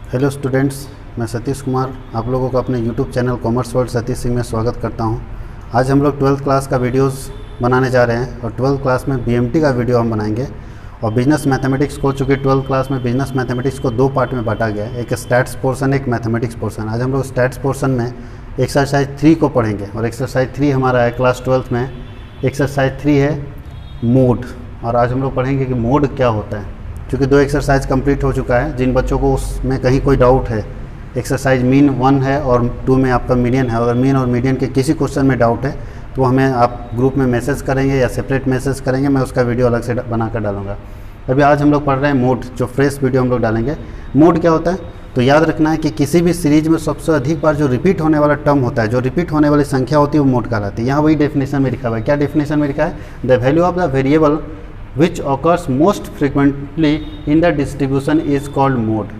Hello students, मैं सतीश कुमार आप लोगों का अपने YouTube channel commerce world Satish Singh में स्वागत करता हूं। आज हम लोग 12th क्लास का वीडियोस बनाने जा रहे हैं और 12th क्लास में बीएमटी का वीडियो हम बनाएंगे। और बिजनेस मैथमेटिक्स को, चूँकि 12th क्लास में बिजनेस मैथमेटिक्स को 2 पार्ट में बांटा गया है, एक स्टैट्स पोर्सन, एक मैथमेटिक्स पोर्सन। आज हम लोग स्टैट्स पोर्सन में एक्सरसाइज 3 को पढ़ेंगे और एक्सरसाइज 3 हमारा है क्लास 12th में। एक्सरसाइज 3 है मोड, और आज हम लोग पढ़ेंगे कि मोड क्या होता है। क्योंकि 2 एक्सरसाइज कंप्लीट हो चुका है, जिन बच्चों को उसमें कहीं कोई डाउट है, एक्सरसाइज मीन 1 है और 2 में आपका मीडियन है। अगर मीन और मीडियन के किसी क्वेश्चन में डाउट है तो हमें आप ग्रुप में मैसेज करेंगे या सेपरेट मैसेज करेंगे, मैं उसका वीडियो अलग से बना कर डालूंगा। अभी आज हम लोग पढ़ रहे हैं मोड, जो फ्रेश वीडियो हम लोग डालेंगे। मोड क्या होता है तो याद रखना है कि किसी भी सीरीज में सबसे अधिक बार जो रिपीट होने वाला टर्म होता है, जो रिपीट होने वाली संख्या होती है, वो मोड कहलाती है। यहाँ वही डेफिनेशन में लिखा हुआ है। क्या डेफिनेशन में लिखा है? The value of the variable which occurs most frequently in the distribution is called mode।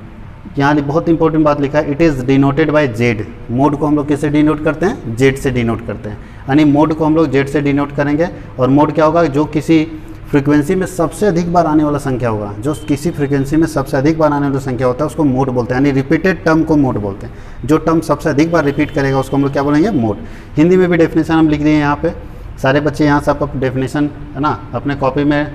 यहाँ बहुत इंपॉर्टेंट बात लिखा है, it is denoted by Z. Mode को हम लोग किससे डिनोट करते हैं? जेड से डिनोट करते हैं। यानी मोड को हम लोग जेड से डिनोट करेंगे। और मोड क्या होगा? जो किसी फ्रीक्वेंसी में सबसे अधिक बार आने वाला संख्या होगा, जो किसी फ्रीक्वेंसी में सबसे अधिक बार आने वाली संख्या होता है उसको मोड बोलते हैं। यानी रिपीटेड टर्म को मोड बोलते हैं। जो टर्म सबसे अधिक बार रिपीट करेगा उसको हम लोग क्या बोलेंगे? मोड। हिंदी में भी डेफिनेशन हम लिख दिए यहाँ पे। सारे बच्चे यहाँ से आप डेफिनेशन है ना अपने कॉपी में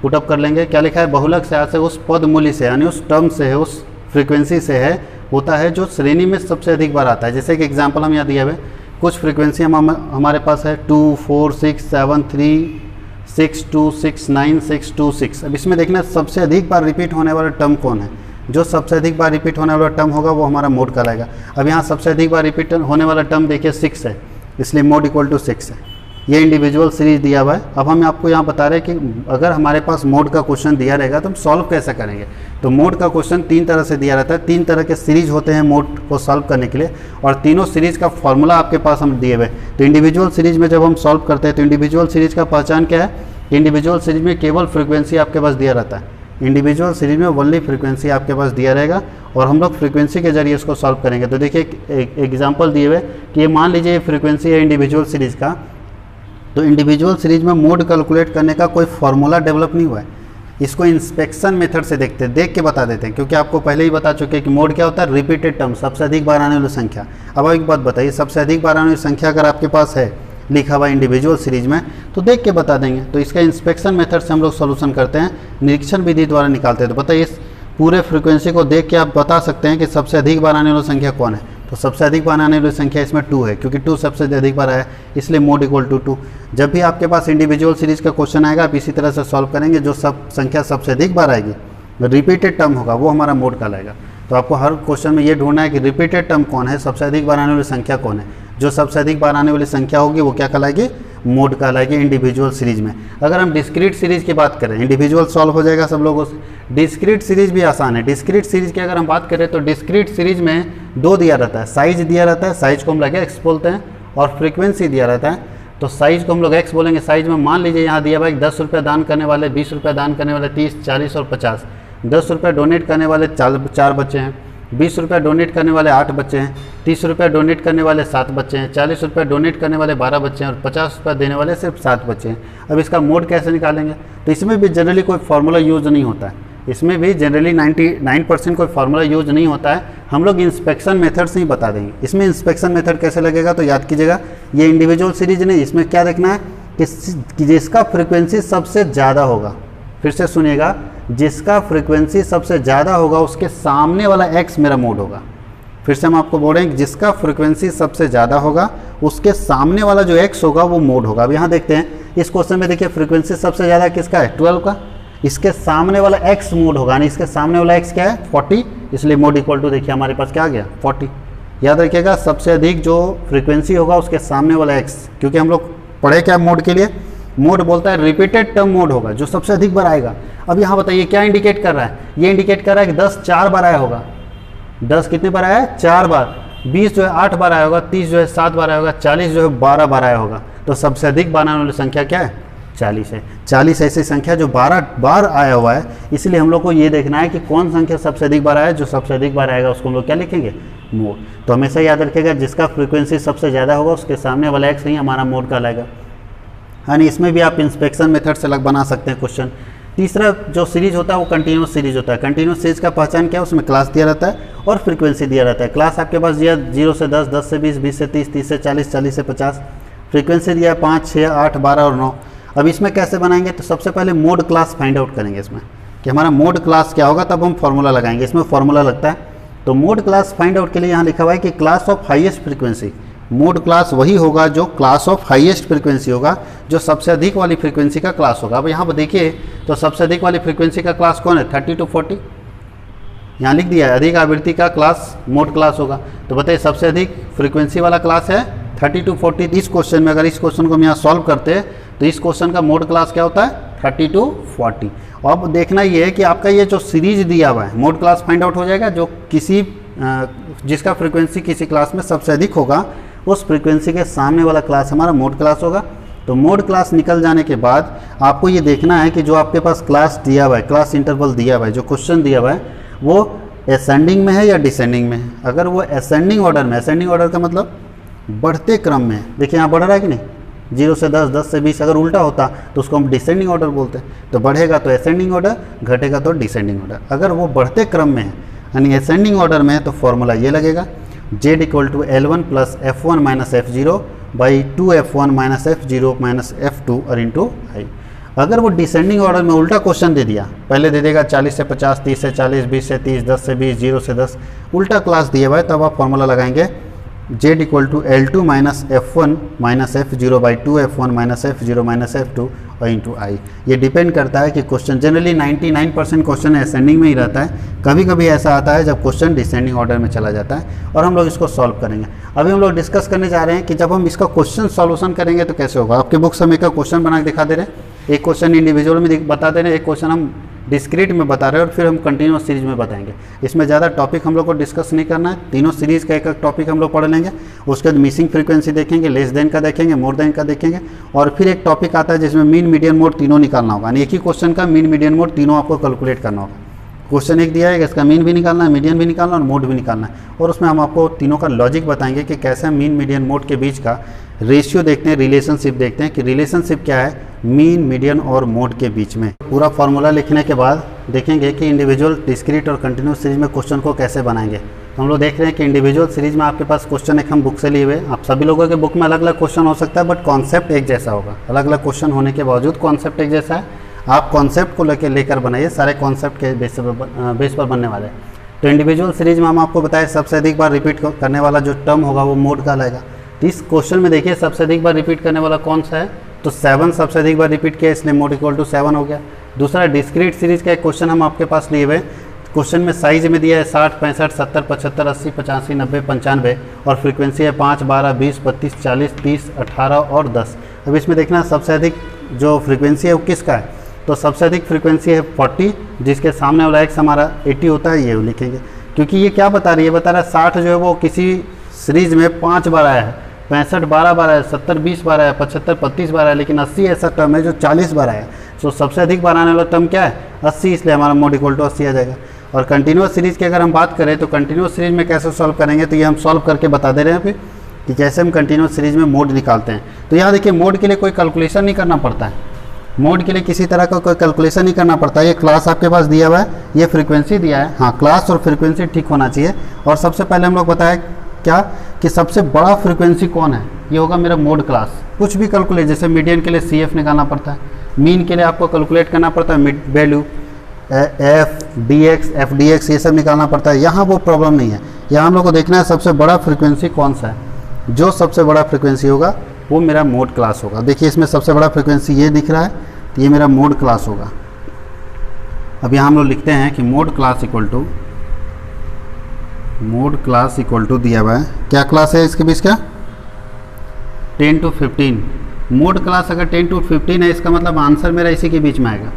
पुटअप कर लेंगे। क्या लिखा है? बहुलक से से उस पद मूल्य से, यानी उस टर्म से है, उस फ्रीक्वेंसी से है, होता है जो श्रेणी में सबसे अधिक बार आता है। जैसे कि एग्जांपल हम यहाँ दिया हुए, कुछ फ्रीक्वेंसी हमारे पास है 2, 4, 6, 7, 3, 6, 2, 6, 9, 6, 2, 6। अब इसमें देखना सबसे अधिक बार रिपीट होने वाला टर्म कौन है। जो सबसे अधिक बार रिपीट होने वाला टर्म होगा वो हमारा मोड कहलाएगा। अब यहाँ सबसे अधिक बार रिपीट होने वाला टर्म देखिए 6 है, इसलिए मोड इक्वल टू 6 है। ये इंडिविजुअल सीरीज दिया हुआ है। अब हम आपको यहाँ बता रहे हैं कि अगर हमारे पास मोड का क्वेश्चन दिया रहेगा तो हम सॉल्व कैसे करेंगे। तो मोड का क्वेश्चन 3 तरह से दिया रहता है। 3 तरह के सीरीज होते हैं मोड को सॉल्व करने के लिए, और तीनों सीरीज का फॉर्मूला आपके पास हम दिए हुए। तो इंडिविजुअल सीरीज में जब हम सॉल्व करते हैं तो इंडिविजुअल सीरीज का पहचान क्या है? इंडिविजुअल सीरीज में केवल फ्रीक्वेंसी आपके पास दिया रहता है। इंडिविजुअल सीरीज में ओनली फ्रीक्वेंसी आपके पास दिया रहेगा और हम लोग फ्रीक्वेंसी के जरिए इसको सॉल्व करेंगे। तो देखिए एक एग्जाम्पल दिए हुए कि ये मान लीजिए फ्रीक्वेंसी है इंडिविजुअल सीरीज का। तो इंडिविजुअल सीरीज में मोड कैलकुलेट करने का कोई फार्मूला डेवलप नहीं हुआ है। इसको इंस्पेक्शन मेथड से देख के बता देते हैं, क्योंकि आपको पहले ही बता चुके हैं कि मोड क्या होता है? रिपीटेड टर्म, सबसे अधिक बार आने वाली संख्या। अब एक बात बताइए, सबसे अधिक बार आने वाली संख्या अगर आपके पास है लिखा हुआ इंडिविजुअल सीरीज में तो देख के बता देंगे। तो इसका इंस्पेक्शन मेथड से हम लोग सोल्यूशन करते हैं, निरीक्षण विधि द्वारा निकालते हैं। तो बताइए इस पूरे फ्रीक्वेंसी को देख के आप बता सकते हैं कि सबसे अधिक बार आने वाली संख्या कौन है। तो सबसे अधिक बार आने वाली संख्या इसमें 2 है, क्योंकि 2 सबसे अधिक बार आया, इसलिए मोड इक्वल टू 2। जब भी आपके पास इंडिविजुअल सीरीज का क्वेश्चन आएगा आप इसी तरह से सॉल्व करेंगे। जो सब संख्या सबसे अधिक बार आएगी, रिपीटेड टर्म होगा, वो हमारा मोड कहलाएगा। तो आपको हर क्वेश्चन में ये ढूंढना है कि रिपीटेड टर्म कौन है, सबसे अधिक बार आने वाली संख्या कौन है। जो सबसे अधिक बार आने वाली संख्या होगी वो क्या कहलाएगी? मोड कहलाएगी इंडिविजुअल सीरीज में। अगर हम डिस्क्रीट सीरीज की बात करें, इंडिविजुअल सॉल्व हो जाएगा सब लोगों से। डिस्क्रीट सीरीज भी आसान है। डिस्क्रीट सीरीज की अगर हम बात करें तो डिस्क्रीट सीरीज में 2 दिया रहता है। साइज दिया रहता है, साइज को हम लोग एक्स बोलते हैं, और फ्रीक्वेंसी दिया रहता है। तो साइज को हम लोग एक्स बोलेंगे। साइज में मान लीजिए यहाँ दिया भाई 10 रुपये दान करने वाले, 20 रुपये दान करने वाले, 30, 40 और 50। 10 रुपये डोनेट करने वाले 4 बच्चे हैं, 20 रुपये डोनेट करने वाले 8 बच्चे हैं, 30 रुपये डोनेट करने वाले 7 बच्चे हैं, 40 रुपये डोनेट करने वाले 12 बच्चे हैं, और 50 रुपये देने वाले सिर्फ 7 बच्चे हैं। अब इसका मोड कैसे निकालेंगे? तो इसमें भी जनरली कोई फार्मूला यूज नहीं होता है। इसमें भी जनरली 99% कोई फार्मूला यूज नहीं होता है। हम लोग इंस्पेक्शन मेथड से ही बता देंगे। इसमें इंस्पेक्शन मेथड कैसे लगेगा तो याद कीजिएगा, ये इंडिविजुअल सीरीज नहीं, इसमें क्या देखना है कि जिसका फ्रिक्वेंसी सबसे ज़्यादा होगा, फिर से सुनिएगा, जिसका फ्रीक्वेंसी सबसे ज़्यादा होगा उसके सामने वाला x मेरा मोड होगा। फिर से हम आपको बोल रहे हैं कि जिसका फ्रीक्वेंसी सबसे ज़्यादा होगा उसके सामने वाला जो x होगा वो मोड होगा। अब यहाँ देखते हैं इस क्वेश्चन में, देखिए फ्रीक्वेंसी सबसे ज़्यादा किसका है? 12 का। इसके सामने वाला x मोड होगा, यानी इसके सामने वाला x क्या है? 40, इसलिए मोड इक्वल टू देखिए हमारे पास क्या आ गया? 40। याद रखिएगा सबसे अधिक जो फ्रीक्वेंसी होगा उसके सामने वाला x, क्योंकि हम लोग पढ़े क्या मोड के लिए? मोड बोलता है रिपीटेड टर्म मोड होगा, जो सबसे अधिक बार आएगा। अब यहाँ बताइए क्या इंडिकेट कर रहा है? ये इंडिकेट कर रहा है कि 10 4 बार आया होगा। 10 कितने बार आया है? 4 बार। 20 जो है 8 बार आया होगा, 30 जो है 7 बार आया होगा, 40 जो है 12 बार आया होगा। तो सबसे अधिक बार आने वाली संख्या क्या है? 40 है। 40 ऐसी संख्या जो 12 बार आया हुआ है, इसलिए हम लोग को ये देखना है कि कौन संख्या सबसे अधिक बार आया। जो सबसे अधिक बार आएगा उसको हम लोग क्या लिखेंगे? मोड। तो हमेशा याद रखिएगा जिसका फ्रीक्वेंसी सबसे ज़्यादा होगा उसके सामने वाला x नहीं हमारा मोड कहलाएगा। यानी इसमें भी आप इंस्पेक्शन मेथड से अलग बना सकते हैं क्वेश्चन। तीसरा जो सीरीज होता है वो कंटिन्यूस सीरीज होता है। कंटिन्यूस सीरीज का पहचान क्या है, उसमें क्लास दिया रहता है और फ्रीक्वेंसी दिया रहता है। क्लास आपके पास दिया 0 से 10, 10 से 20, 20 से 30, 30 से 40, 40 से 50। फ्रीक्वेंसी दिया 5, 6, 8, 12 और 9। अब इसमें कैसे बनाएंगे, तो सबसे पहले मोड क्लास फाइंड आउट करेंगे इसमें कि हमारा मोड क्लास क्या होगा, तब हम फॉर्मूला लगाएंगे। इसमें फॉर्मूला लगता है, तो मोड क्लास फाइंड आउट के लिए यहाँ लिखा हुआ है कि class of highest frequency. Mode class वही होगा जो क्लास ऑफ हाईएस्ट फ्रीक्वेंसी होगा, जो सबसे अधिक वाली फ्रीक्वेंसी का क्लास होगा। अब यहाँ पर देखिए तो सबसे अधिक वाली फ्रीक्वेंसी का क्लास कौन है, 30 to 40। यहाँ लिख दिया है अधिक आवृत्ति का क्लास मोड क्लास होगा। तो बताइए सबसे अधिक फ्रीक्वेंसी वाला क्लास है 30 to 40। इस क्वेश्चन में अगर इस क्वेश्चन को हम यहाँ सॉल्व करते हैं तो इस क्वेश्चन का मोड क्लास क्या होता है, 30 to 40। अब देखना ये है कि आपका ये जो सीरीज दिया हुआ है मोड क्लास फाइंड आउट हो जाएगा, जो किसी जिसका फ्रीक्वेंसी किसी क्लास में सबसे अधिक होगा उस फ्रीक्वेंसी के सामने वाला क्लास हमारा मोड क्लास होगा। तो मोड क्लास निकल जाने के बाद आपको ये देखना है कि जो आपके पास क्लास दिया हुआ है, क्लास इंटरवल दिया हुआ है, जो क्वेश्चन दिया हुआ है वो असेंडिंग में है या डिसेंडिंग में है। अगर वो असेंडिंग ऑर्डर में, असेंडिंग ऑर्डर का मतलब बढ़ते क्रम में, देखिए यहाँ बढ़ रहा है कि नहीं, 0 से 10, 10 से 20। अगर उल्टा होता तो उसको हम डिसेंडिंग ऑर्डर बोलते हैं। तो बढ़ेगा तो असेंडिंग ऑर्डर, घटेगा तो डिसेंडिंग ऑर्डर। अगर वो बढ़ते क्रम में है यानी असेंडिंग ऑर्डर में है तो फॉर्मूला ये लगेगा, Z = L1 + F1 - F0 / 2F1 - F0 - F2 और इंटू आई। अगर वो डिसेंडिंग ऑर्डर में उल्टा क्वेश्चन दे दिया, पहले दे देगा 40 से 50, 30 से 40, 20 से 30, 10 से 20, 0 से 10, उल्टा क्लास दिया हुआ है, तब आप फॉर्मूला लगाएंगे Z = L2 - F1 - F0 / 2F1 - F0 - F2 और इंटू आई। ये डिपेंड करता है कि क्वेश्चन, जनरली 99% क्वेश्चन असेंडिंग में ही रहता है। कभी कभी ऐसा आता है जब क्वेश्चन डिसेंडिंग ऑर्डर में चला जाता है और हम लोग इसको सॉल्व करेंगे। अभी हम लोग डिस्कस करने जा रहे हैं कि जब हम इसका क्वेश्चन सॉल्यूशन करेंगे तो कैसे होगा। आपके बुक्स हम एक क्वेश्चन बना के दिखा दे रहे हैं, एक क्वेश्चन इंडिविजुअल में बता दे रहे हैं, एक क्वेश्चन हम डिस्क्रीट में बता रहे हैं और फिर हम कंटिन्यूस सीरीज में बताएंगे। इसमें ज़्यादा टॉपिक हम लोग को डिस्कस नहीं करना है, तीनों सीरीज़ का एक एक टॉपिक हम लोग पढ़ लेंगे। उसके बाद मिसिंग फ्रीक्वेंसी देखेंगे, लेस देन का देखेंगे, मोर देन का देखेंगे, और फिर एक टॉपिक आता है जिसमें मीन मीडियन मोड तीनों निकालना होगा। यानी एक ही क्वेश्चन का मीन मीडियन मोड तीनों आपको कैलकुलेट करना होगा। क्वेश्चन एक दिया है, इसका मीन भी निकालना है, मीडियन भी निकालना है और मोड भी निकालना है, और उसमें हम आपको तीनों का लॉजिक बताएंगे कि कैसे मीन मीडियन मोड के बीच का रेशियो देखते हैं, रिलेशनशिप देखते हैं कि रिलेशनशिप क्या है मीन मीडियन और मोड के बीच में। पूरा फार्मूला लिखने के बाद देखेंगे कि इंडिविजुअल, डिस्क्रीट और कंटिन्यूस सीरीज में क्वेश्चन को कैसे बनाएंगे। तो हम लोग देख रहे हैं कि इंडिविजुअल सीरीज में आपके पास क्वेश्चन एक हम बुक से लिए हुए, आप सभी लोगों के बुक में अलग अलग क्वेश्चन हो सकता है बट कॉन्सेप्ट एक जैसा होगा। अलग अलग क्वेश्चन होने के बावजूद कॉन्सेप्ट एक जैसा है। आप कॉन्सेप्ट को लेकर बनाइए, सारे कॉन्सेप्ट के बेस पर बनने वाले हैं। तो इंडिविजुअल सीरीज में हम आपको बताएं सबसे अधिक बार रिपीट करने वाला जो टर्म होगा वो मोड का लगेगा। तो इस क्वेश्चन में देखिए सबसे अधिक बार रिपीट करने वाला कौन सा है, तो 7 सबसे अधिक बार रिपीट किया, इसलिए मोड = 7 हो गया। दूसरा डिस्क्रीट सीरीज का एक क्वेश्चन हम आपके पास लिए हुए, क्वेश्चन में साइज में दिया है 60, 65, 70, 75, 80, 85, 90, 95 और फ्रीक्वेंसी है 5, 12, 20, 32, 40, 30, 18 और 10। अब इसमें देखना सबसे अधिक जो फ्रीक्वेंसी है वो किसका है, तो सबसे अधिक फ्रीक्वेंसी है 40, जिसके सामने वाला एक्स हमारा 80 होता है, ये लिखेंगे। क्योंकि ये क्या बता रही है, बता रहा है 60 जो है वो किसी सीरीज में 5 बार आया है, 65 12 बार आया, 70 20 बार आया, 75 35 बार आया, लेकिन 80 ऐसा टर्म है जो 40 बार आया। तो सबसे अधिक बार आने वाला टर्म क्या है, 80, इसलिए हमारा मोड = 80 आ जाएगा। और कंटिन्यूस सीरीज की अगर हम बात करें तो कंटिन्यूस सीरीज में कैसे सॉल्व करेंगे, तो ये हम सॉल्व करके बता दे रहे हैं फिर कि कैसे हम कंटिन्यूस सीरीज में मोड निकालते हैं। तो यहाँ देखिए मोड के लिए कोई कैलकुलेशन नहीं करना पड़ता है, मोड के लिए किसी तरह का कोई कैलकुलेशन नहीं करना पड़ता है। ये क्लास आपके पास दिया हुआ है, ये फ्रीक्वेंसी दिया है, हाँ क्लास और फ्रीक्वेंसी ठीक होना चाहिए। और सबसे पहले हम लोग बताएं क्या कि सबसे बड़ा फ्रीक्वेंसी कौन है, ये होगा मेरा मोड क्लास। कुछ भी कैलकुलेट, जैसे मीडियन के लिए CF निकालना पड़ता है, मीन के लिए आपको कैलकुलेट करना पड़ता है मिड वैल्यू, FDX, FDX ये सब निकालना पड़ता है। यहाँ वो प्रॉब्लम नहीं है, यहाँ हम लोग को देखना है सबसे बड़ा फ्रीक्वेंसी कौन सा है। जो सबसे बड़ा फ्रीक्वेंसी होगा वो मेरा मोड क्लास होगा। देखिए इसमें सबसे बड़ा फ्रीक्वेंसी ये दिख रहा है, तो ये मेरा मोड क्लास होगा। अब यहाँ हम लोग लिखते हैं कि मोड क्लास इक्वल टू दिया हुआ है, क्या क्लास है इसके बीच का, 10 to 15। मोड क्लास अगर 10 to 15 है, इसका मतलब आंसर मेरा इसी के बीच में आएगा।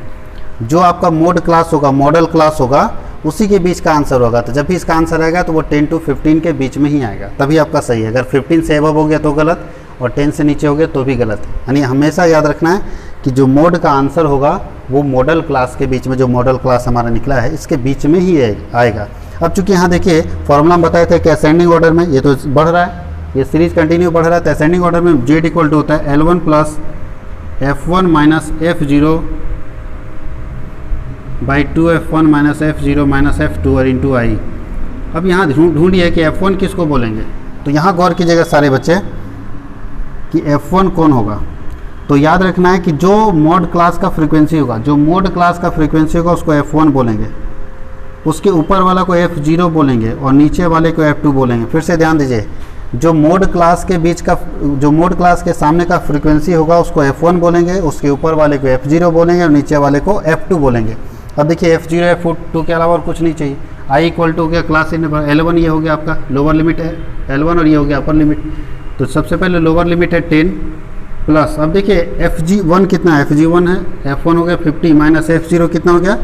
जो आपका मोड क्लास होगा, मॉडल क्लास होगा, उसी के बीच का आंसर होगा। तो जब भी इसका आंसर आएगा तो वो 10 to 15 के बीच में ही आएगा, तभी आपका सही है। अगर 15 से एबव हो गया तो गलत, और 10 से नीचे हो गया तो भी गलत है। यानी हमेशा याद रखना है कि जो मोड का आंसर होगा वो मॉडल क्लास के बीच में, जो मॉडल क्लास हमारा निकला है इसके बीच में ही आएगा। अब चूंकि यहाँ देखिए फॉर्मूला हम बताए थे कि असेंडिंग ऑर्डर में ये तो बढ़ रहा है, ये सीरीज कंटिन्यू बढ़ रहा है, तो असेंडिंग ऑर्डर में Z = होता है L1 + F1 - F0 by 2f1 minus f0 minus f2 और इंटू आई। अब यहाँ ढूंढिए कि f1 किसको बोलेंगे। तो यहाँ गौर कीजिएगा सारे बच्चे कि f1 कौन होगा। तो याद रखना है कि जो मोड क्लास का फ्रीक्वेंसी होगा, जो मोड क्लास का फ्रीक्वेंसी होगा उसको f1 बोलेंगे, उसके ऊपर वाला को f0 बोलेंगे और नीचे वाले को f2 बोलेंगे। फिर से ध्यान दीजिए, जो मोड क्लास के बीच का, जो मोड क्लास के सामने का फ्रीक्वेंसी होगा उसको f1 बोलेंगे, उसके ऊपर वाले को f0 बोलेंगे और नीचे वाले को f2 बोलेंगे। अब देखिए f0 f2 के अलावा और कुछ नहीं चाहिए। i इक्वल टू हो गया क्लास L1, ये हो गया आपका लोअर लिमिट है L1 और ये हो गया अपर लिमिट। तो सबसे पहले लोअर लिमिट है 10 प्लस, अब देखिए fg1 कितना है, fg1 है, f1 हो गया 50 माइनस f0 कितना हो गया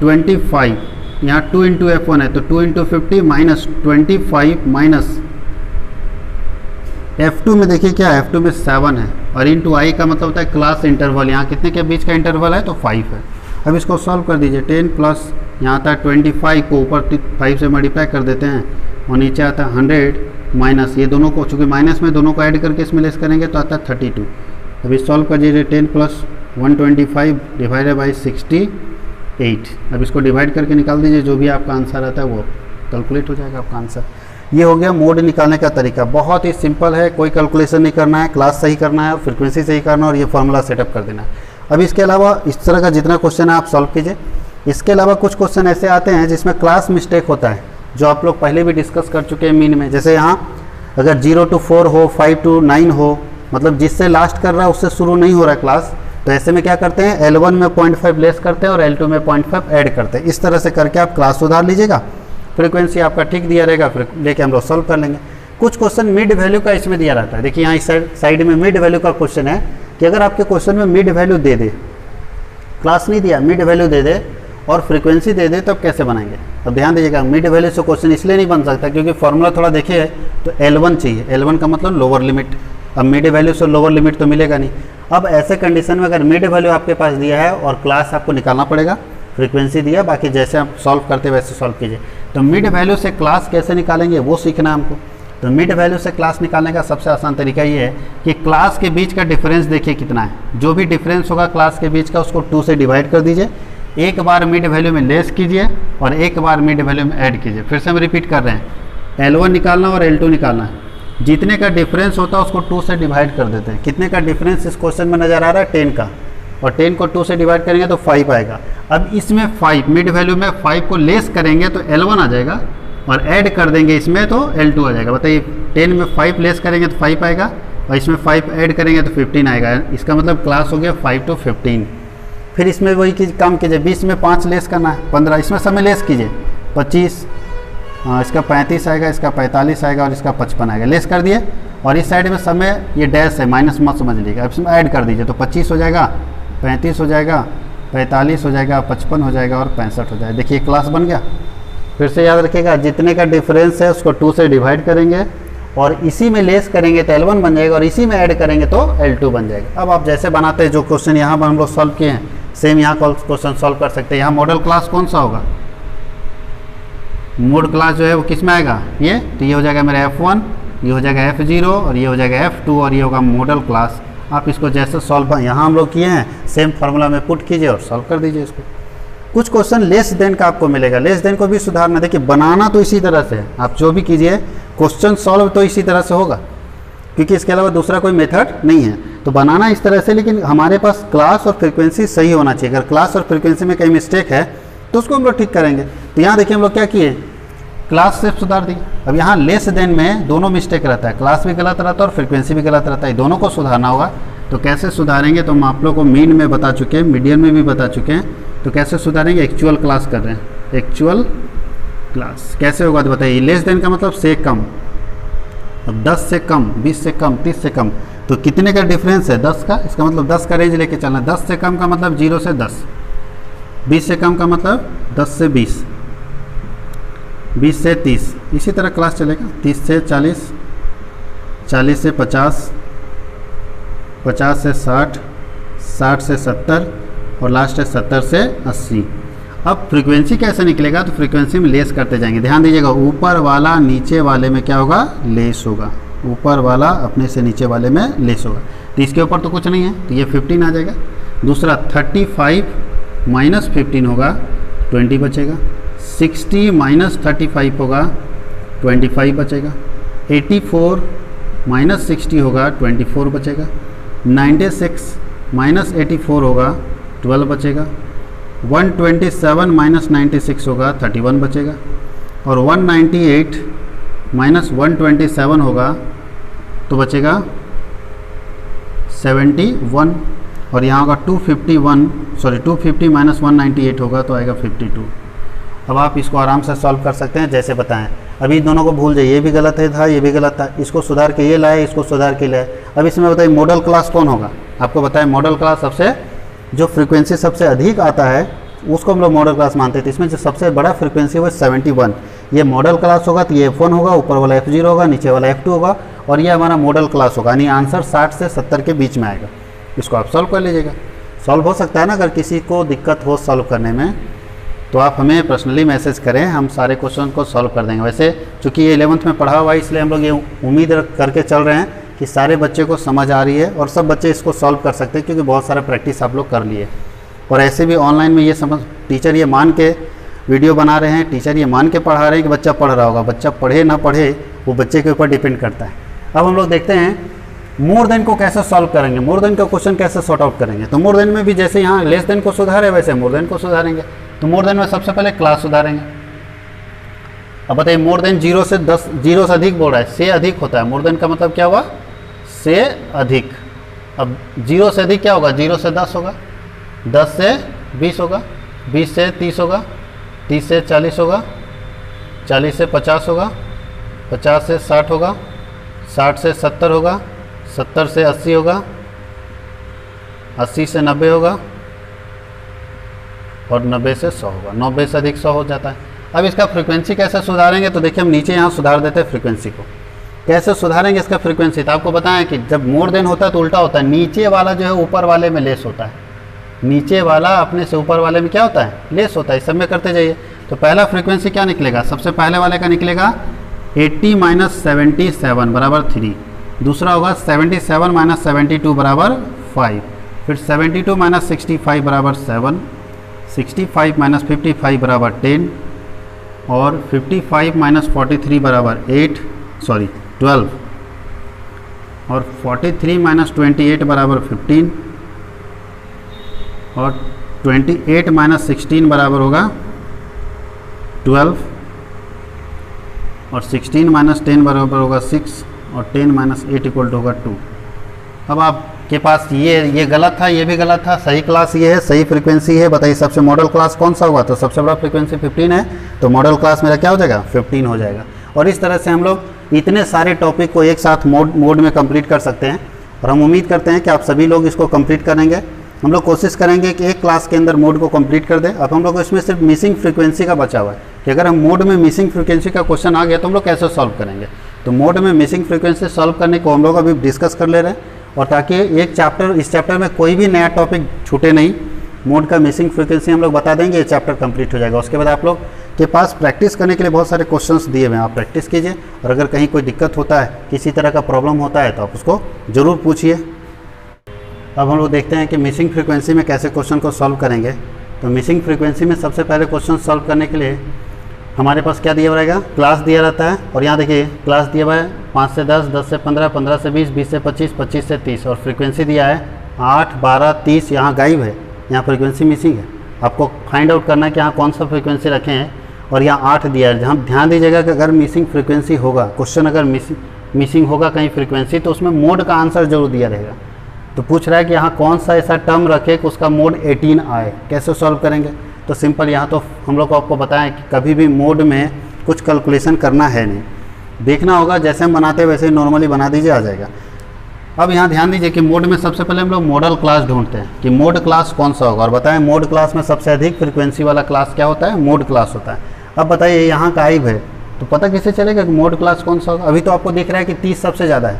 25, यहाँ 2 इंटू f1 है तो 2 इंटू 50 माइनस 25 माइनस f2 में देखिए क्या है, f2 में 7 है और इंटू आई का मतलब होता है क्लास इंटरवल, यहाँ कितने के बीच का इंटरवल है तो 5 है। अब इसको सॉल्व कर दीजिए, 10 प्लस यहाँ आता है 25 को ऊपर 5 से मल्टीप्लाई कर देते हैं और नीचे आता है 100 माइनस, ये दोनों को चूँकि माइनस में दोनों को ऐड करके इसमें लेस करेंगे तो आता है 32। अभी सॉल्व कर दीजिए, 10 प्लस 125 डिवाइडेड बाई 68। अब इसको डिवाइड करके निकाल दीजिए, जो भी आपका आंसर आता है वो कैलकुलेट हो जाएगा आपका आंसर। ये हो गया मोड निकालने का तरीका, बहुत ही सिंपल है, कोई कैलकुलेशन नहीं करना है, क्लास सही करना है, फ्रीक्वेंसी सही करना है और ये फार्मूला सेटअप कर देना है। अब इसके अलावा इस तरह का जितना क्वेश्चन है आप सॉल्व कीजिए। इसके अलावा कुछ क्वेश्चन ऐसे आते हैं जिसमें क्लास मिस्टेक होता है, जो आप लोग पहले भी डिस्कस कर चुके हैं मीन में। जैसे यहाँ अगर 0 to 4 हो, 5 to 9 हो, मतलब जिससे लास्ट कर रहा है उससे शुरू नहीं हो रहा है क्लास, तो ऐसे में क्या करते हैं, L1 में 0.5 लेस करते हैं और L2 में 0.5 ऐड करते हैं। इस तरह से करके आप क्लास सुधार लीजिएगा, फ्रीक्वेंसी आपका ठीक दिया रहेगा, फिर लेके हम लोग सॉल्व कर लेंगे। कुछ क्वेश्चन मिड वैल्यू का इसमें दिया रहता है। देखिए यहाँ इस साइड में मिड वैल्यू का क्वेश्चन है कि अगर आपके क्वेश्चन में मिड वैल्यू दे दे, क्लास नहीं दिया, मिड वैल्यू दे दे और फ्रीक्वेंसी दे दे, तब कैसे बनाएंगे। अब ध्यान दीजिएगा, मिड वैल्यू से क्वेश्चन इसलिए नहीं बन सकता क्योंकि फॉर्मूला थोड़ा देखिए तो L1 चाहिए, L1 का मतलब लोअर लिमिट। अब मिड वैल्यू से लोअर लिमिट तो मिलेगा नहीं। अब ऐसे कंडीशन में अगर मिड वैल्यू आपके पास दिया है और क्लास आपको निकालना पड़ेगा, फ्रीक्वेंसी दिया, बाकी जैसे आप सॉल्व करते वैसे सॉल्व कीजिए। तो मिड वैल्यू से क्लास कैसे निकालेंगे वो सीखना है हमको। तो मिड वैल्यू से क्लास निकालने का सबसे आसान तरीका ये है कि क्लास के बीच का डिफरेंस देखिए कितना है। जो भी डिफरेंस होगा क्लास के बीच का उसको 2 से डिवाइड कर दीजिए, एक बार मिड वैल्यू में लेस कीजिए और एक बार मिड वैल्यू में ऐड कीजिए। फिर से हम रिपीट कर रहे हैं, L1 निकालना और L2 निकालना है। जितने का डिफरेंस होता है उसको 2 से डिवाइड कर देते हैं। कितने का डिफरेंस इस क्वेश्चन में नज़र आ रहा है, 10 का, और 10 को 2 से डिवाइड करेंगे तो 5 आएगा। अब इसमें 5 मिड वैल्यू में 5 को लेस करेंगे तो L1 आ जाएगा और ऐड कर देंगे इसमें तो L2 आ जाएगा। बताइए, 10 में 5 लेस करेंगे तो 5 आएगा और इसमें 5 ऐड करेंगे तो 15 आएगा। इसका मतलब क्लास हो गया 5 to 15। फिर इसमें वही काम कीजिए, 20 में 5 लेस करना है 15, इसमें समय लेस कीजिए 25, इसका 35 आएगा, इसका 45 आएगा और इसका 55 आएगा, लेस कर दिए। और इस साइड में समय ये डैश है, माइनस मत समझ लीजिएगा। अब इसमें ऐड कर दीजिए तो 25 हो जाएगा, 35 हो जाएगा, 45 हो जाएगा, 55 हो जाएगा और 65 हो जाएगा। देखिए क्लास बन गया। फिर से याद रखिएगा, जितने का डिफरेंस है उसको 2 से डिवाइड करेंगे और इसी में लेस करेंगे तो L1 बन जाएगा और इसी में ऐड करेंगे तो L2 बन जाएगा। अब आप जैसे बनाते हैं, जो क्वेश्चन यहाँ पर हम लोग सॉल्व किए हैं, सेम यहाँ क्वेश्चन सॉल्व कर सकते हैं। यहाँ मॉडल क्लास कौन सा होगा, मोड क्लास जो है वो किस में आएगा, ये तो ये हो जाएगा मेरा F1, ये हो जाएगा F0 और ये हो जाएगा F2 और ये होगा मॉडल क्लास। आप इसको जैसे सॉल्व यहाँ हम लोग किए हैं सेम फार्मूला में पुट कीजिए और सॉल्व कर दीजिए इसको। कुछ क्वेश्चन लेस देन का आपको मिलेगा, लेस देन को भी सुधारना। देखिए बनाना तो इसी तरह से है, आप जो भी कीजिए क्वेश्चन सॉल्व तो इसी तरह से होगा क्योंकि इसके अलावा दूसरा कोई मेथड नहीं है। तो बनाना इस तरह से, लेकिन हमारे पास क्लास और फ्रीक्वेंसी सही होना चाहिए। अगर क्लास और फ्रीक्वेंसी में कहीं मिस्टेक है तो उसको हम लोग ठीक करेंगे। तो यहाँ देखिए हम लोग क्या किए, क्लास से सुधार दी। अब यहाँ लेस देन में दोनों मिस्टेक रहता है, क्लास भी गलत रहता है और फ्रीक्वेंसी भी गलत रहता है, दोनों को सुधारना होगा। तो कैसे सुधारेंगे तो हम आप लोग को मीन में बता चुके हैं, मीडियन में भी बता चुके हैं। तो कैसे सुधारेंगे, एक्चुअल क्लास कर रहे हैं, एक्चुअल क्लास कैसे होगा तो बताइए। लेस देन का मतलब से कम, अब 10 से कम, 20 से कम, 30 से कम, तो कितने का डिफरेंस है 10 का, इसका मतलब 10 का रेंज लेके चलना। 10 से कम का मतलब 0 से 10, 20 से कम का मतलब 10 से 20, 20 से 30, इसी तरह क्लास चलेगा। 30 से 40, 40 से 50, 50 से 60, 60 से 70 और लास्ट है 70 से 80। अब फ्रीक्वेंसी कैसे निकलेगा तो फ्रीक्वेंसी में लेस करते जाएंगे। ध्यान दीजिएगा, ऊपर वाला नीचे वाले में क्या होगा, लेस होगा। ऊपर वाला अपने से नीचे वाले में लेस होगा। तो इसके ऊपर तो कुछ नहीं है तो ये 15 आ जाएगा। दूसरा 35 माइनस 15 होगा 20 बचेगा। 60 माइनस 35 होगा 25 बचेगा। 84 माइनस 60 होगा 24 बचेगा। 96 माइनस 84 होगा 12 बचेगा। 127 माइनस 96 होगा 31 बचेगा। और 198 माइनस 127 होगा तो बचेगा 71। और यहाँ होगा 250 माइनस 198 होगा तो आएगा 52। अब आप इसको आराम से सॉल्व कर सकते हैं जैसे बताएं। अभी दोनों को भूल जाइए, ये भी गलत है था, ये भी गलत था, इसको सुधार के ये लाए, इसको सुधार के लाए। अब इसमें बताइए मॉडल क्लास कौन होगा। आपको बताएं मॉडल क्लास सबसे जो फ्रीक्वेंसी सबसे अधिक आता है उसको हम लोग मॉडल क्लास मानते थे। इसमें जो सबसे बड़ा फ्रीक्वेंसी है 71। ये मॉडल क्लास होगा तो ये F1 होगा, ऊपर वाला F0 होगा, नीचे वाला F2 होगा और ये हमारा मॉडल क्लास होगा। यानी आंसर 60 से 70 के बीच में आएगा। इसको आप सॉल्व कर लीजिएगा। सॉल्व हो सकता है ना, अगर किसी को दिक्कत हो सॉल्व करने में तो आप हमें पर्सनली मैसेज करें, हम सारे क्वेश्चन को सॉल्व कर देंगे। वैसे चूँकि ये 11th में पढ़ा हुआ है इसलिए हम लोग ये उम्मीद करके चल रहे हैं कि सारे बच्चे को समझ आ रही है और सब बच्चे इसको सॉल्व कर सकते हैं, क्योंकि बहुत सारा प्रैक्टिस आप लोग कर लिए। और ऐसे भी ऑनलाइन में ये समझ टीचर ये मान के वीडियो बना रहे हैं, टीचर ये मान के पढ़ा रहे हैं कि बच्चा पढ़ रहा होगा। बच्चा पढ़े ना पढ़े वो बच्चे के ऊपर डिपेंड करता है। अब हम लोग देखते हैं मोर देन को कैसे सॉल्व करेंगे, मोर देन का क्वेश्चन कैसे सॉर्ट आउट करेंगे। तो मोर देन में भी जैसे यहाँ लेस देन को सुधारे वैसे मोर देन को सुधारेंगे। तो मोर देन में सबसे पहले क्लास सुधारेंगे। अब बताइए मोर देन 0 से 10, 0 से अधिक बोल रहा है, से अधिक होता है। मोर देन का मतलब क्या हुआ, से अधिक। अब 0 से अधिक क्या होगा, 0 से 10 होगा, 10 से 20 होगा, 20 से 30 होगा, 30 से 40 होगा, 40 से 50 होगा, 50 से 60 होगा, 60 से 70 होगा, 70 से 80 होगा, 80 से 90 होगा और 90 से 100 होगा। 90 से अधिक 100 हो जाता है। अब इसका फ्रीक्वेंसी कैसे सुधारेंगे, तो देखिए हम नीचे यहाँ सुधार देते हैं फ्रीक्वेंसी को। कैसे सुधारेंगे इसका फ्रीक्वेंसी, तो आपको बताएं कि जब मोर देन होता है तो उल्टा होता है। नीचे वाला जो है ऊपर वाले में लेस होता है, नीचे वाला अपने से ऊपर वाले में क्या होता है, लेस होता है। इस सब में करते जाइए। तो पहला फ्रीक्वेंसी क्या निकलेगा, सबसे पहले वाले का निकलेगा 80 माइनस 77 बराबर 3। दूसरा होगा 77 माइनस 72 बराबर 5। फिर 72 माइनस 65 बराबर 7, 65 माइनस 55 बराबर 10 और 55 माइनस 43 बराबर 12 और 43 माइनस 28 बराबर 15 और 28 माइनस 16 बराबर होगा 12 और 16 माइनस 10 बराबर होगा 6 और 10 माइनस 8 इक्वल टू होगा 2। अब आपके पास ये गलत था, ये भी गलत था। सही क्लास ये है, सही फ्रीक्वेंसी है। बताइए सबसे मॉडल क्लास कौन सा होगा, तो सबसे बड़ा फ्रीक्वेंसी 15 है, तो मॉडल क्लास मेरा क्या हो जाएगा, 15 हो जाएगा। और इस तरह से हम लोग इतने सारे टॉपिक को एक साथ मोड में कंप्लीट कर सकते हैं। और हम उम्मीद करते हैं कि आप सभी लोग इसको कंप्लीट करेंगे। हम लोग कोशिश करेंगे कि एक क्लास के अंदर मोड को कंप्लीट कर दें। अब हम लोग को इसमें सिर्फ मिसिंग फ्रीक्वेंसी का बचा हुआ है कि अगर हम मोड में मिसिंग फ्रीक्वेंसी का क्वेश्चन आ गया तो हम लोग कैसे सॉल्व करेंगे। तो मोड में मिसिंग फ्रीक्वेंसी सॉल्व करने को हम लोग अभी डिस्कस कर ले रहे हैं, और ताकि एक चैप्टर, इस चैप्टर में कोई भी नया टॉपिक छूटे नहीं, मोड का मिसिंग फ्रीक्वेंसी हम लोग बता देंगे, ये चैप्टर कंप्लीट हो जाएगा। उसके बाद आप लोग के पास प्रैक्टिस करने के लिए बहुत सारे क्वेश्चंस दिए हुए हैं, आप प्रैक्टिस कीजिए। और अगर कहीं कोई दिक्कत होता है, किसी तरह का प्रॉब्लम होता है, तो आप उसको ज़रूर पूछिए। अब हम लोग देखते हैं कि मिसिंग फ्रीक्वेंसी में कैसे क्वेश्चन को सॉल्व करेंगे। तो मिसिंग फ्रीक्वेंसी में सबसे पहले क्वेश्चन सॉल्व करने के लिए हमारे पास क्या दिया रहेगा, क्लास दिया रहता है। और यहाँ देखिए क्लास दिया हुआ है 5 से 10, 10 से 15, 15 से 20, 20 से 25, 25 से 30। और फ्रीक्वेंसी दिया है 8, 12, 30, यहाँ गायब है, यहाँ फ्रीक्वेंसी मिसिंग है। आपको फाइंड आउट करना है कि यहाँ कौन सा फ्रीक्वेंसी रखे हैं। और यहाँ 8 दिया है। जहाँ ध्यान दीजिएगा कि अगर मिसिंग फ्रीक्वेंसी होगा, क्वेश्चन अगर मिसिंग होगा कहीं फ्रीक्वेंसी, तो उसमें मोड का आंसर जरूर दिया रहेगा। तो पूछ रहा है कि यहाँ कौन सा ऐसा टर्म रखे कि उसका मोड 18 आए, कैसे सॉल्व करेंगे। तो सिंपल, यहाँ तो हम लोग को आपको बताएं कि कभी भी मोड में कुछ कैलकुलेशन करना है नहीं, देखना होगा जैसे हम बनाते हैं वैसे ही नॉर्मली बना दीजिए, आ जाएगा। अब यहाँ ध्यान दीजिए कि मोड में सबसे पहले हम लोग मॉडल क्लास ढूंढते हैं कि मोड क्लास कौन सा होगा। और बताएं मोड क्लास में सबसे अधिक फ्रीक्वेंसी वाला क्लास क्या होता है, मोड क्लास होता है। अब बताइए यहाँ गायब है, तो पता कैसे चलेगा कि मोड क्लास कौन सा होगा। अभी तो आपको दिख रहा है कि 30 सबसे ज़्यादा है,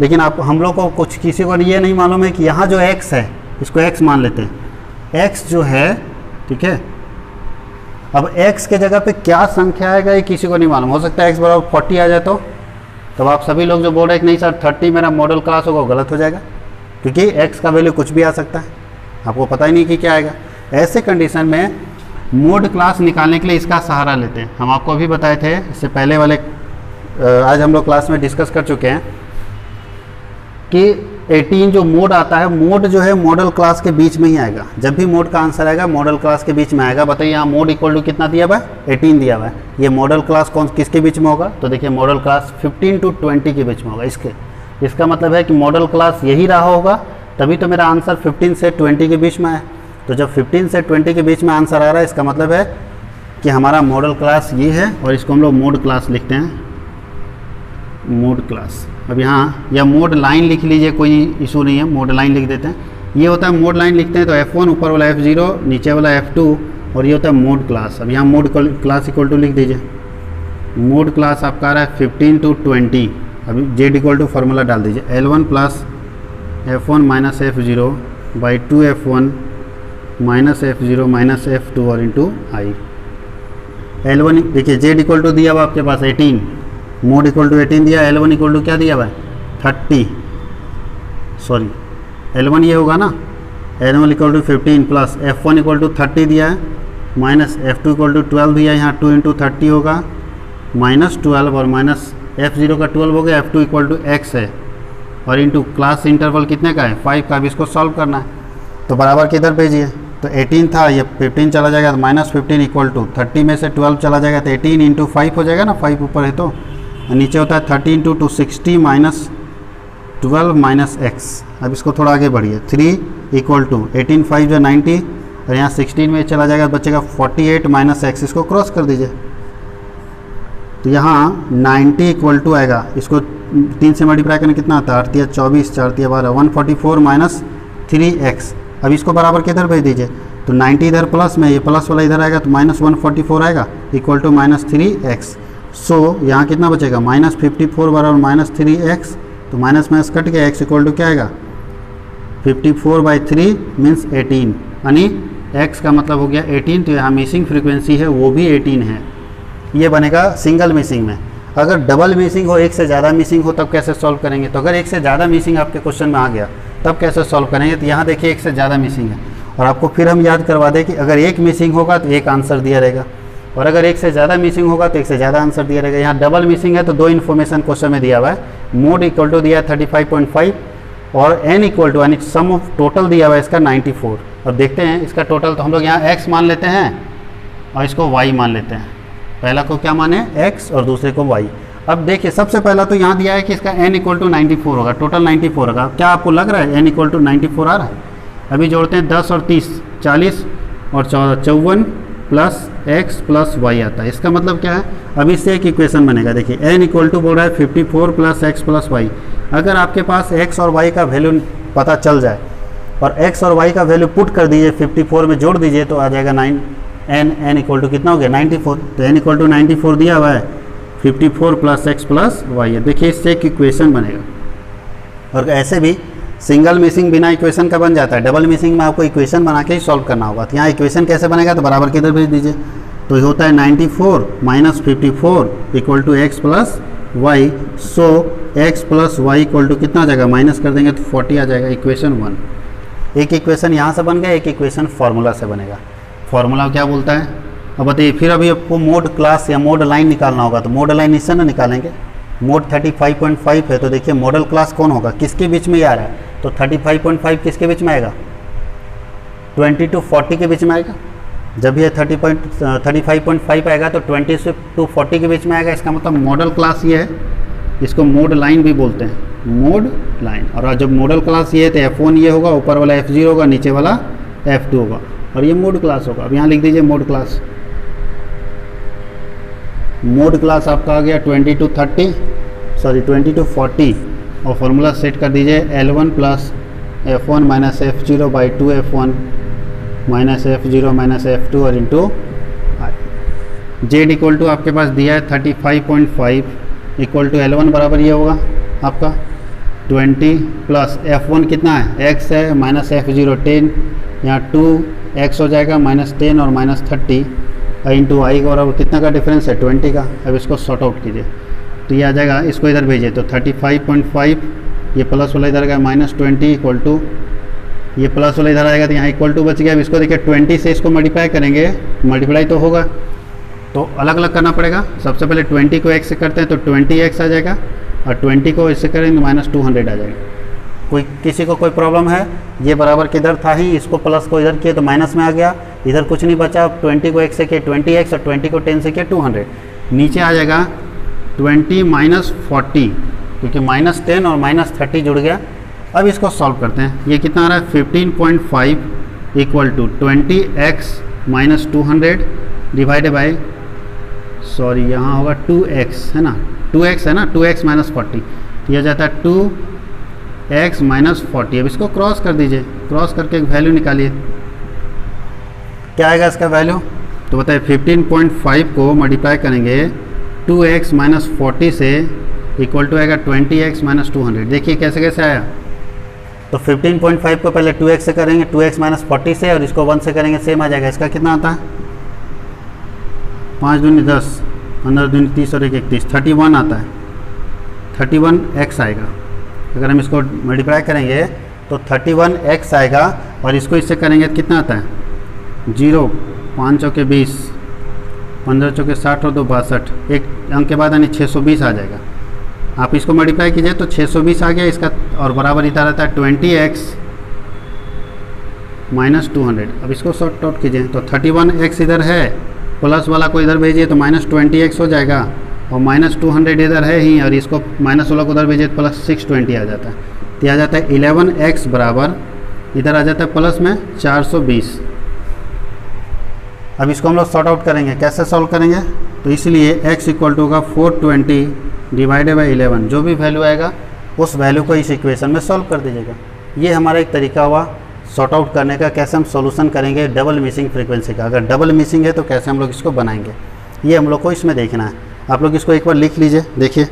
लेकिन आप हम लोग को किसी को ये नहीं मालूम है कि यहाँ जो x है, इसको x मान लेते हैं, x जो है, ठीक है। अब x के जगह पे क्या संख्या आएगा ये किसी को नहीं मालूम। हो सकता है x बराबर 40 आ जाए, तो तब आप सभी लोग जो बोल रहे हैं कि नहीं सर 30 मेरा मॉडल क्लास होगा, वो गलत हो जाएगा, क्योंकि x का वैल्यू कुछ भी आ सकता है, आपको पता ही नहीं कि क्या आएगा। ऐसे कंडीशन में मोड क्लास निकालने के लिए इसका सहारा लेते हैं। हम आपको अभी बताए थे, इससे पहले वाले आज हम लोग क्लास में डिस्कस कर चुके हैं कि 18 जो मोड आता है, मोड जो है मॉडल क्लास के बीच में ही आएगा। जब भी मोड का आंसर आएगा मॉडल क्लास के बीच में आएगा। बताइए यहाँ मोड इक्वल टू कितना दिया हुआ है, 18 दिया हुआ है। ये मॉडल क्लास कौन किसके बीच में होगा, तो देखिए मॉडल क्लास 15 to 20 के बीच में होगा। इसका मतलब है कि मॉडल क्लास यही रहा होगा, तभी तो मेरा आंसर 15 से 20 के बीच में है। तो जब 15 से 20 के बीच में आंसर आ रहा है, इसका मतलब है कि हमारा मॉडल क्लास ये है, और इसको हम लोग मोड क्लास लिखते हैं, मोड क्लास। अब यहाँ या मोड लाइन लिख लीजिए, कोई इशू नहीं है, मोड लाइन लिख देते हैं। ये होता है मोड लाइन लिखते हैं तो F1 ऊपर वाला F0 नीचे वाला F2, और ये होता है मोड क्लास। अब यहाँ मोड क्लास इक्वल टू लिख दीजिए। मोड क्लास आपका आ रहा है 15 to 20। अभी Z इक्वल टू फार्मूला डाल दीजिए, L1 plus F1 minus F0 by 2F1 minus F0 minus F2 और इंटू आई। L1 देखिए Z इक्वल टू दिया हुआ आपके पास 18, मोड इक्वल टू 18 दिया, L1 इक्वल टू क्या दिया हुआ है 30, सॉरी L1 ये होगा ना, L1 equal to 15 plus F1 equal to 30 दिया है, माइनस F2 इक्वल टू 12 दिया है, यहाँ 2 इंटू 30 होगा, माइनस 12 और माइनस F0 का 12 हो गया, F2 इक्वल टू x है, और इंटू क्लास इंटरवल कितने का है 5 का। अब इसको सॉल्व करना है तो बराबर किधर भेजिए, तो 18 था, ये 15 चला जाएगा तो माइनस 15 इक्वल टू 30 में से 12 चला जाएगा तो 18 इंटू 5 हो जाएगा ना, 5 ऊपर है तो नीचे होता है 30 इंटू 260 माइनस 12 माइनस एक्स। अब इसको थोड़ा आगे बढ़िए, 3 इक्वल टू 18 5 जो 90, और यहाँ 16 में चला जाएगा बचेगा 48 माइनस एक्स। इसको क्रॉस कर दीजिए तो यहाँ 90 इक्वल टू आएगा, इसको 3 से मल्टीप्लाई करने कितना आता है 8 या 24 4 या 12, 144 माइनस 3x। अब इसको बराबर किधर भेज दीजिए, तो 90 इधर प्लस में, ये प्लस वाला इधर आएगा तो माइनस 144 आएगा इक्वल टू माइनस 3x। सो यहाँ कितना बचेगा माइनस 54 बराबर माइनस 3x, तो माइनस माइनस कट गया, x इक्वल टू क्या आएगा 54/3 मीन्स 18, यानी x का मतलब हो गया 18। तो यहाँ मिसिंग फ्रीक्वेंसी है वो भी 18 है। ये बनेगा सिंगल मिसिंग में। अगर डबल मिसिंग हो, एक से ज़्यादा मिसिंग हो, तब कैसे सॉल्व करेंगे, तो अगर एक से ज़्यादा मिसिंग आपके क्वेश्चन में आ गया तब कैसे सॉल्व करेंगे, तो यहाँ देखिए एक से ज़्यादा मिसिंग है, और आपको फिर हम याद करवा दें कि अगर एक मिसिंग होगा तो एक आंसर दिया रहेगा, और अगर एक से ज़्यादा मिसिंग होगा तो एक से ज़्यादा आंसर दिया रहेगा। यहाँ डबल मिसिंग है तो 2 इन्फॉर्मेशन क्वेश्चन में दिया हुआ है, मोड इक्वल टू दिया है 35.5 और n इक्वल टू यानी सम ऑफ टोटल दिया हुआ है इसका 94। अब देखते हैं इसका टोटल, तो हम लोग यहाँ x मान लेते हैं और इसको y मान लेते हैं। पहला को क्या माने x और दूसरे को y। अब देखिए सबसे पहला तो यहाँ दिया है कि इसका n इक्वल टू 94 होगा, टोटल 94 होगा। क्या आपको लग रहा है n इक्वल टू 94 आ रहा है? अभी जोड़ते हैं 10 और 30 40 और 54 प्लस x प्लस y आता है। इसका मतलब क्या है, अब इससे एक इक्वेशन बनेगा। देखिए n इक्वल टू बोल रहा है 54 प्लस x प्लस y। अगर आपके पास x और y का वैल्यू पता चल जाए और x और y का वैल्यू पुट कर दीजिए 54 में जोड़ दीजिए तो आ जाएगा n इक्वल टू कितना हो गया 94। तो n इक्वल टू 94 दिया हुआ है, 54 प्लस x प्लस y है। देखिए इससे एक इक्वेशन बनेगा। और ऐसे भी सिंगल मिसिंग बिना इक्वेशन का बन जाता है, डबल मिसिंग में आपको इक्वेशन बना के ही सॉल्व करना होगा। तो यहाँ इक्वेशन कैसे बनेगा, तो बराबर किधर भेज दीजिए, तो ये होता है 94 minus 54 equal to x plus y. So x plus y equal to कितना आ जाएगा, माइनस कर देंगे तो 40 आ जाएगा। इक्वेशन 1। एक इक्वेशन यहाँ से बन गया, एक इक्वेशन फार्मूला से बनेगा। फार्मूला क्या बोलता है अब बताइए। फिर अभी आपको मोड क्लास या मोड लाइन निकालना होगा, तो मोड लाइन इससे ना निकालेंगे। मोड 35.5 है तो देखिए मॉडल क्लास कौन होगा, किसके बीच में आ रहा है, तो 35.5 किसके बीच में आएगा, 20 to 40 के बीच में आएगा। जब ये 35.5 आएगा तो 20 से 40 के बीच में आएगा। इसका मतलब मॉडल क्लास ये है, इसको मोड लाइन भी बोलते हैं, मोड लाइन। और जब मॉडल क्लास ये है तो F1 ये होगा, ऊपर वाला F0 होगा, नीचे वाला F2 होगा, और ये मोड क्लास होगा। अब यहाँ लिख दीजिए मोड क्लास। मोड क्लास आपका आ गया 20 to 40 और फार्मूला सेट कर दीजिए L1 plus F1 minus F0 by 2F1 minus F0 minus F2 और इंटू जेड इक्वल टू आपके पास दिया है 35.5 इक्वल टू L1 बराबर ये होगा आपका 20 प्लस F1 कितना है, x है, माइनस F0 10, यहाँ 2x हो जाएगा माइनस 10 और माइनस 30 इंटू आई का, और कितना का डिफरेंस है 20 का। अब इसको सॉर्ट आउट कीजिए तो ये आ जाएगा, इसको इधर भेजिए तो 35.5 ये प्लस वाला इधर गया माइनस 20 इक्वल टू ये प्लस वाला इधर आएगा तो यहाँ इक्वल टू बच गया। अब इसको देखिए 20 से इसको मल्टीप्लाई करेंगे, मल्टीप्लाई तो होगा, तो अलग अलग करना पड़ेगा। सबसे पहले 20 को x से करते हैं तो 20x आ जाएगा, और 20 को इससे करेंगे तो -200 आ जाएगा। किसी को कोई प्रॉब्लम है? ये बराबर किधर था ही, इसको प्लस को इधर किए तो माइनस में आ गया, इधर कुछ नहीं बचा। 20 को x से किए 20x, और 20 को 10 से किए 200। नीचे आ जाएगा 20 - 40, क्योंकि -10 और -30 जुड़ गया। अब इसको सॉल्व करते हैं। ये कितना आ रहा है? 15.5 equal to 20x - 200 divided by, sorry यहाँ होगा 2x है ना, 2x है ना, 2x - 40, तो यह जाता है 2x - 40। अब इसको क्रॉस कर दीजिए, क्रॉस करके एक वैल्यू निकालिए, क्या आएगा इसका वैल्यू? तो बताइए 15.5 को मल्टीप्लाई करेंगे 2x - 40 से, इक्वल टू आएगा 20x - 200। देखिए कैसे कैसे आया। तो 15.5 को पहले 2x से करेंगे, 2x - 40 से, और इसको 1 से करेंगे, सेम आ जाएगा। इसका कितना आता है? 5 दूनी 10, 15 दूनी 30 और 1 31, 31 आता है। 31x आएगा। अगर हम इसको मल्टीप्लाई करेंगे तो 31x आएगा, और इसको इससे करेंगे तो कितना आता है? 0, 5 चौके 20, 15 चौके 60 और 2 62, एक अंक के बाद यानी 620 आ जाएगा। आप इसको मल्टीप्लाई कीजिए तो 620 आ गया इसका, और बराबर इधर रहता है 20x - 200। अब इसको सॉर्ट आउट कीजिए तो 31x इधर है, प्लस वाला को इधर भेजिए तो -20x हो जाएगा, और -200 इधर है ही, और इसको माइनस वाला को उधर भेजिए तो +620 आ जाता है। तो आ जाता है 11x बराबर, इधर आ जाता है प्लस में 420। अब इसको हम लोग सॉर्ट आउट करेंगे। कैसे सॉल्व करेंगे? तो इसलिए x इक्वल टू होगा 420 डिवाइडेड बाई 11, जो भी वैल्यू आएगा उस वैल्यू को इस इक्वेशन में सॉल्व कर दीजिएगा। ये हमारा एक तरीका हुआ सॉर्ट आउट करने का, कैसे हम सॉल्यूशन करेंगे डबल मिसिंग फ्रीक्वेंसी का। अगर डबल मिसिंग है तो कैसे हम लोग इसको बनाएंगे, ये हम लोग को इसमें देखना है। आप लोग इसको एक बार लिख लीजिए, देखिए